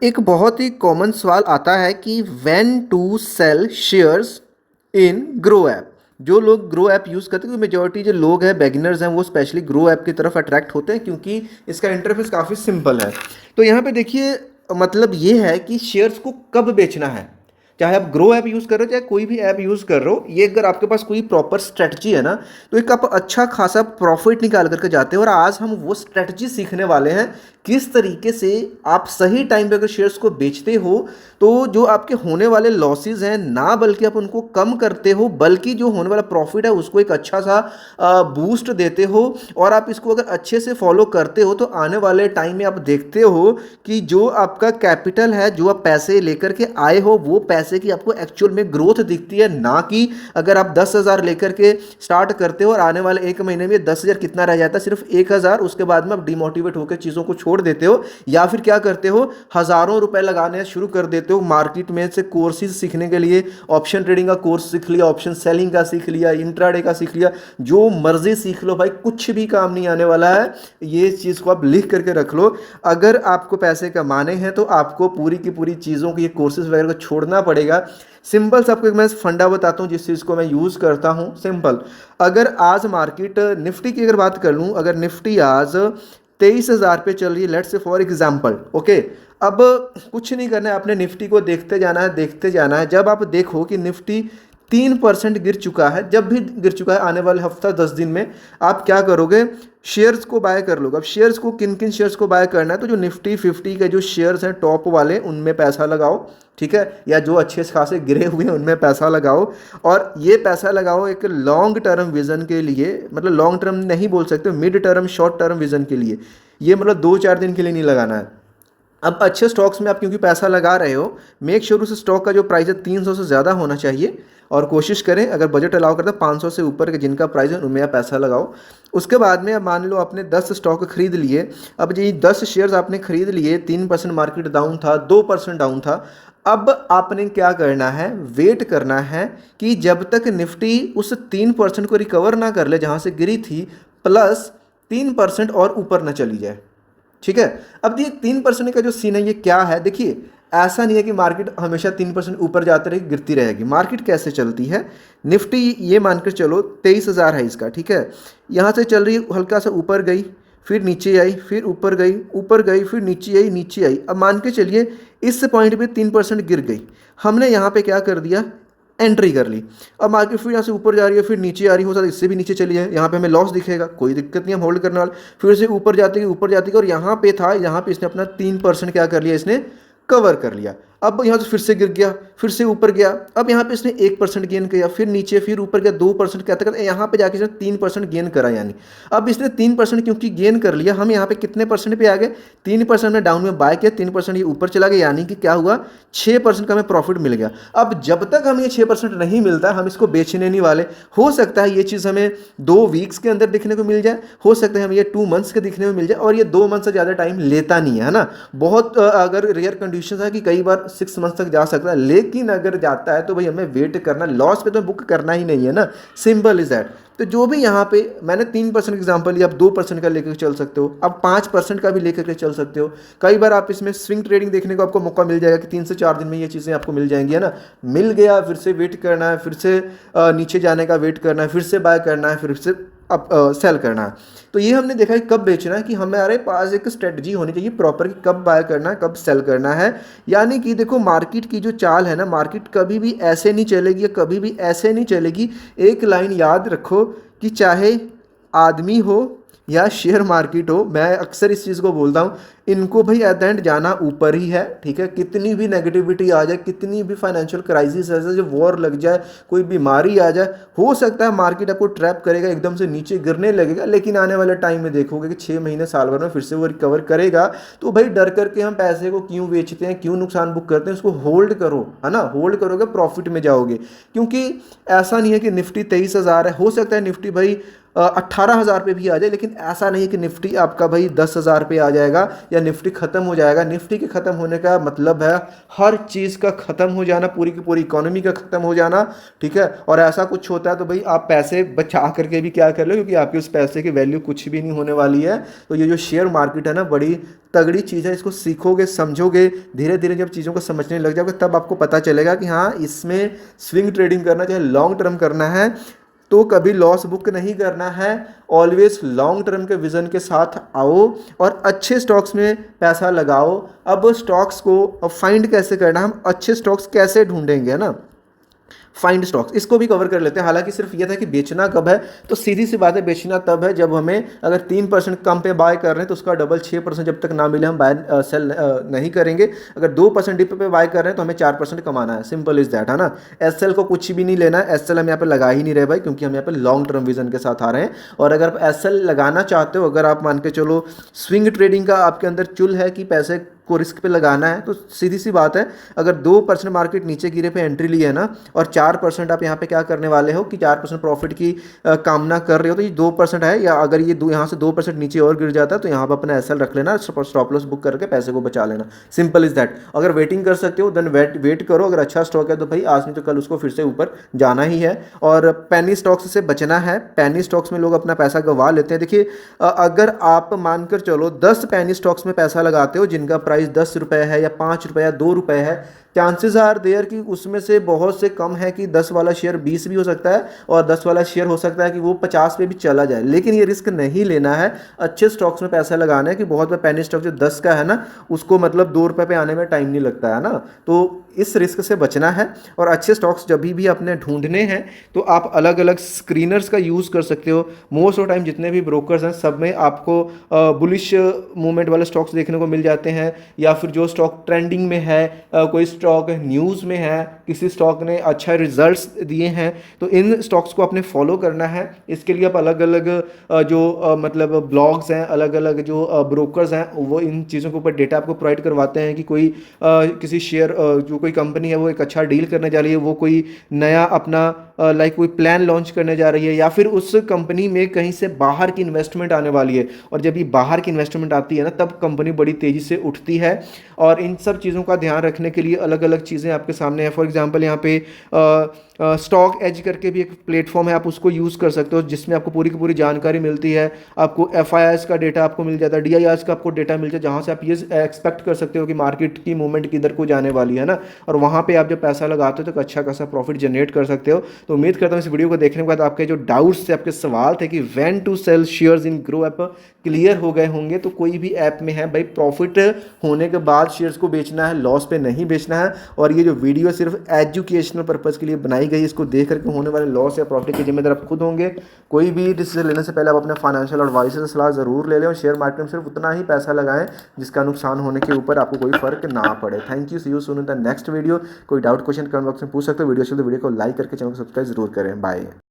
एक बहुत ही कॉमन सवाल आता है कि when to sell shares in Groww app. जो लोग ग्रो ऐप यूज़ करते हैं, क्योंकि मेजोरिटी जो लोग हैं बिगिनर्स हैं वो स्पेशली ग्रो ऐप की तरफ अट्रैक्ट होते हैं क्योंकि इसका इंटरफेस काफ़ी सिंपल है। तो यहाँ पे देखिए, मतलब ये है कि शेयर्स को कब बेचना है। चाहे आप ग्रो ऐप यूज़ कर रहे हो चाहे कोई भी ऐप यूज़ कर रहे हो, ये अगर आपके पास कोई प्रॉपर स्ट्रेटजी है ना, तो एक आप अच्छा खासा प्रॉफिट निकाल करके जाते हो। और आज हम वो स्ट्रेटजी सीखने वाले हैं, किस तरीके से आप सही टाइम पे अगर शेयर्स को बेचते हो तो जो आपके होने वाले लॉसेस हैं ना, बल्कि आप उनको कम करते हो, बल्कि जो होने वाला प्रॉफिट है उसको एक अच्छा सा बूस्ट देते हो। और आप इसको अगर अच्छे से फॉलो करते हो तो आने वाले टाइम में आप देखते हो कि जो आपका कैपिटल है, जो आप पैसे लेकर के आए हो, वो पैसे की आपको एक्चुअल में ग्रोथ दिखती है। ना कि अगर आप 10,000 लेकर के स्टार्ट करते हो और आने वाले एक महीने में 10,000 कितना रह जाता है, सिर्फ 1,000, उसके बाद में आप डिमोटिवेट होकर चीज़ों को छोड़ देते हो। या फिर क्या करते हो, हज़ारों रुपए लगाने शुरू कर देते हो मार्केट में से कोर्सेज सीखने के लिए। ऑप्शन ट्रेडिंग का कोर्स सीख लिया, ऑप्शन सेलिंग का सीख लिया, इंट्राडे का सीख लिया, जो मर्जी सीख लो भाई, कुछ भी काम नहीं आने वाला है। ये चीज़ को आप लिख करके रख लो। अगर आपको पैसे कमाने हैं तो आपको पूरी की पूरी चीज़ों की, ये कोर्सेज वगैरह को छोड़ना पड़ेगा। सिंपल सा आपको एक मैं फंडा बताता हूँ जिस चीज़ को मैं यूज़ करता हूँ। सिंपल, अगर आज मार्केट निफ्टी की अगर बात कर लूँ, अगर निफ्टी आज 23,000 पे चल रही है, let's say for example, okay. अब कुछ नहीं करना है, आपने निफ्टी को देखते जाना है, देखते जाना है। जब आप देखो कि निफ्टी 3% गिर चुका है, जब भी गिर चुका है आने वाले हफ्ता 10 दिन में, आप क्या करोगे, शेयर्स को बाय कर लोगे। अब शेयर्स को, किन किन शेयर्स को बाय करना है, तो जो निफ्टी 50 के जो शेयर्स हैं टॉप वाले, उनमें पैसा लगाओ, ठीक है। या जो अच्छे खासे गिरे हुए हैं उनमें पैसा लगाओ। और ये पैसा लगाओ एक लॉन्ग टर्म विजन के लिए, मतलब लॉन्ग टर्म नहीं बोल सकते, mid term short term vision के लिए। ये मतलब 2-4 दिन के लिए नहीं लगाना है। अब अच्छे स्टॉक्स में आप क्योंकि पैसा लगा रहे हो, मेक श्योर उस स्टॉक का जो प्राइस है 300 से ज़्यादा होना चाहिए। और कोशिश करें, अगर बजट अलाउ करता है 500 से ऊपर के जिनका प्राइस है उनमें आप पैसा लगाओ। उसके बाद में अब मान लो आपने 10 स्टॉक खरीद लिए। अब ये 10 शेयर्स आपने खरीद लिए, 3% मार्केट डाउन था, 2% डाउन था। अब आपने क्या करना है, वेट करना है कि जब तक निफ्टी उस 3% को रिकवर ना कर ले जहाँ से गिरी थी, प्लस 3% और ऊपर ना चली जाए, ठीक है। अब ये 3% का जो सीन है ये क्या है, देखिए, ऐसा नहीं है कि मार्केट हमेशा 3% ऊपर जाती रहेगी, गिरती रहेगी। मार्केट कैसे चलती है, निफ्टी ये मानकर चलो 23,000 है इसका, ठीक है। यहाँ से चल रही है, हल्का सा ऊपर गई, फिर नीचे आई, फिर ऊपर गई, ऊपर गई, फिर नीचे आई, नीचे आई। अब मान के चलिए इस पॉइंट पे 3% गिर गई। हमने यहाँ पे क्या कर दिया, एंट्री कर ली। अब मार्केट फिर यहाँ से ऊपर जा रही है, फिर नीचे आ रही, हो सकता है इससे भी नीचे चली जाए, यहाँ पे हमें लॉस दिखेगा, कोई दिक्कत नहीं, हम होल्ड करने वाले। फिर से ऊपर जाती है, ऊपर जाती है, और यहाँ पे था, यहाँ पे इसने अपना 3% क्या कर लिया, इसने कवर कर लिया। अब यहाँ से फिर से गिर गया, फिर से ऊपर गया। अब यहाँ पे इसने 1% गेन किया, फिर नीचे, फिर ऊपर गया 2%, कहते करते यहाँ पे जाके इसने 3% गेन करा। यानी अब इसने 3% क्योंकि गेन कर लिया, हम यहाँ पे कितने परसेंट पे आ गए, 3% में डाउन में बाय किया, 3% ये ऊपर चला गया, यानी कि क्या हुआ, 6% का हमें प्रॉफिट मिल गया। अब जब तक हमें ये 6% नहीं मिलता हम इसको बेचने नहीं वाले। हो सकता है ये चीज़ हमें 2 वीक्स के अंदर दिखने को मिल जाए, हो सकता है हमें ये 2 मंथ्स के दिखने में मिल जाए, और ये 2 मंथ से ज़्यादा टाइम लेता नहीं है ना। बहुत अगर रेयर कंडीशन है कि कई बार 6 मंथ तक जा सकता है, लेकिन अगर जाता है तो भाई हमें वेट करना, लॉस पे तो बुक करना ही नहीं है ना। Simple is that. तो जो भी यहाँ पे मैंने 3% एग्जाम्पल लिया, आप 2% का लेकर चल सकते हो, आप 5% का भी लेकर के चल सकते हो। कई बार आप इसमें स्विंग ट्रेडिंग देखने को आपको मौका मिल जाएगा कि 3 से 4 दिन में ये चीज़ें आपको मिल जाएंगी, है ना। मिल गया, फिर से वेट करना है, फिर से नीचे जाने का वेट करना है, फिर से बाय करना है, फिर से अब सेल करना है। तो ये हमने देखा है कब बेचना है, कि हमारे पास एक स्ट्रेटजी होनी चाहिए प्रॉपर कि कब बाय करना है, कब सेल करना है। यानी कि देखो, मार्केट की जो चाल है ना, मार्केट कभी भी ऐसे नहीं चलेगी, कभी भी ऐसे नहीं चलेगी। एक लाइन याद रखो कि चाहे आदमी हो या शेयर मार्केट हो, मैं अक्सर इस चीज़ को बोलता हूँ, इनको भाई एट द एंड जाना ऊपर ही है, ठीक है। कितनी भी नेगेटिविटी आ जाए, कितनी भी फाइनेंशियल क्राइसिस ऐसे जो वॉर लग जाए, कोई बीमारी आ जाए, हो सकता है मार्केट आपको ट्रैप करेगा, एकदम से नीचे गिरने लगेगा, लेकिन आने वाले टाइम में देखोगे कि 6 महीने साल भर में फिर से वो रिकवर करेगा। तो भाई डर करके हम पैसे को क्यों बेचते हैं, क्यों नुकसान बुक करते हैं, उसको होल्ड करो, है ना। होल्ड करोगे प्रॉफिट में जाओगे, क्योंकि ऐसा नहीं है कि निफ्टी 23,000 है, हो सकता है निफ्टी भाई 18,000 पे भी आ जाए, लेकिन ऐसा नहीं कि निफ्टी आपका भाई 10,000 पे आ जाएगा या निफ्टी खत्म हो जाएगा। निफ्टी के खत्म होने का मतलब है हर चीज़ का खत्म हो जाना, पूरी की पूरी इकोनॉमी का खत्म हो जाना, ठीक है। और ऐसा कुछ होता है तो भाई आप पैसे बचा करके भी क्या कर लो, क्योंकि आपके उस पैसे की वैल्यू कुछ भी नहीं होने वाली है। तो ये जो शेयर मार्केट है ना, बड़ी तगड़ी चीज़ है। इसको सीखोगे, समझोगे, धीरे धीरे जब चीज़ों को समझने लग जाओगे तब आपको पता चलेगा कि हाँ, इसमें स्विंग ट्रेडिंग करना, चाहे लॉन्ग टर्म करना है तो कभी लॉस बुक नहीं करना है। ऑलवेज लॉन्ग टर्म के विजन के साथ आओ और अच्छे स्टॉक्स में पैसा लगाओ। अब स्टॉक्स को फाइंड कैसे करना, हम अच्छे स्टॉक्स कैसे ढूंढेंगे, है ना। फाइंड स्टॉक्स, इसको भी कवर कर लेते हैं। हालांकि सिर्फ ये था कि बेचना कब है, तो सीधी सी बात है, बेचना तब है जब हमें अगर 3% कम पे बाय कर रहे हैं तो उसका डबल 6% जब तक ना मिले हम बाय सेल नहीं करेंगे। अगर 2% डिप पे बाय कर रहे हैं तो हमें 4% कमाना है, सिंपल इज दैट, है ना। एसएल को कुछ भी नहीं लेना है, एसएल हम यहाँ पे लगा ही नहीं रहे भाई, क्योंकि हम यहाँ पे लॉन्ग टर्म विजन के साथ आ रहे हैं। और अगर आप एसएल लगाना चाहते हो, अगर आप मान के चलो स्विंग ट्रेडिंग का आपके अंदर चुल है कि पैसे को रिस्क पे लगाना है, तो सीधी सी बात है, अगर 2% मार्केट नीचे गिरे पे एंट्री ली है ना, और 4% आप यहाँ पे क्या करने वाले हो कि 4% प्रॉफिट की कामना कर रहे हो, तो ये 2% है। या अगर ये यहाँ से 2% नीचे और गिर जाता है तो यहाँ पर अपना एसएल रख लेना, स्टॉप लॉस बुक करके पैसे को बचा लेना, सिंपल इज दैट। अगर वेटिंग कर सकते हो देन वेट करो। अगर अच्छा स्टॉक है तो भाई आज नहीं तो कल उसको फिर से ऊपर जाना ही है। और पैनी स्टॉक्स से बचना है। पैनी स्टॉक्स में लोग अपना पैसा गंवा लेते हैं। देखिए, अगर आप मानकर चलो 10 पैनी स्टॉक्स में पैसा लगाते हो जिनका प्राइस 10 रुपए है या 5 रुपए या 2 रुपए है, चांसेस आर देयर कि उसमें से बहुत से कम है कि 10 वाला शेयर 20 भी हो सकता है और 10 वाला शेयर हो सकता है कि वो 50 पे भी चला जाए। लेकिन ये रिस्क नहीं लेना है, अच्छे स्टॉक्स में पैसा लगाना है। कि बहुत बार पेनी स्टॉक जो 10 का है ना, उसको मतलब 2 रुपए पे आने में टाइम नहीं लगता है ना। तो इस रिस्क से बचना है। और अच्छे स्टॉक्स जब भी अपने ढूंढने हैं तो आप अलग अलग स्क्रीनर्स का यूज़ कर सकते हो। मोस्ट ऑफ टाइम जितने भी ब्रोकर्स हैं सब में आपको बुलिश मूवमेंट वाले स्टॉक्स देखने को मिल जाते हैं, या फिर जो स्टॉक ट्रेंडिंग में है, कोई स्टॉक न्यूज़ में है, किसी स्टॉक ने अच्छा रिजल्ट्स दिए हैं, तो इन स्टॉक्स को आपने फॉलो करना है। इसके लिए आप अलग अलग जो मतलब ब्लॉग्स हैं, अलग अलग जो ब्रोकर्स हैं, वो इन चीज़ों के ऊपर डेटा आपको प्रोवाइड करवाते हैं कि कोई किसी शेयर जो कोई कंपनी है वो एक अच्छा डील करने जा रही है, वो कोई नया अपना लाइक कोई प्लान लॉन्च करने जा रही है, या फिर उस कंपनी में कहीं से बाहर की इन्वेस्टमेंट आने वाली है। और जब ये बाहर की इन्वेस्टमेंट आती है ना, तब कंपनी बड़ी तेज़ी से उठती है। और इन सब चीज़ों का ध्यान रखने के लिए अलग अलग चीज़ें आपके सामने है। फॉर एग्जांपल यहाँ पे स्टॉक एज करके भी एक प्लेटफॉर्म है, आप उसको यूज़ कर सकते हो, जिसमें आपको पूरी की पूरी जानकारी मिलती है। आपको एफआईआईस का डेटा आपको मिल जाता है, डीआईआईस का आपको डेटा मिल जाता है, जहाँ से आप ये एक्सपेक्ट कर सकते हो कि मार्केट की मूवमेंट किधर को जाने वाली है ना। और वहाँ पे आप जब पैसा लगाते हो तो अच्छा खासा प्रॉफिट जनरेट कर सकते हो। तो उम्मीद करता हूँ इस वीडियो को देखने के बाद आपके जो डाउट्स थे, आपके सवाल थे कि when to sell shares in Groww app, clear हो गए होंगे। तो कोई भी ऐप में है भाई, प्रॉफिट होने के बाद शेयर्स को बेचना है, लॉस पे नहीं बेचना है। और ये जो वीडियो सिर्फ एजुकेशनल पर्पज़ के लिए बनाई गई, इसको देख करके होने वाले लॉस या प्रॉफिट के जिम्मेदार आप खुद होंगे। कोई भी डिसीजन लेने से पहले आप अपने फाइनेंशियल एडवाइजर से सलाह ज़रूर ले लें, और शेयर मार्केट में सिर्फ उतना ही पैसा लगाएं जिसका नुकसान होने के ऊपर आपको कोई फर्क ना पड़े। Thank you, see you soon in the next video. कोई डाउट क्वेश्चन कमेंट बॉक्स में पूछ सकते हो। वीडियो को लाइक करके चैनल को सब्सक्राइब जरूर करें। बाय।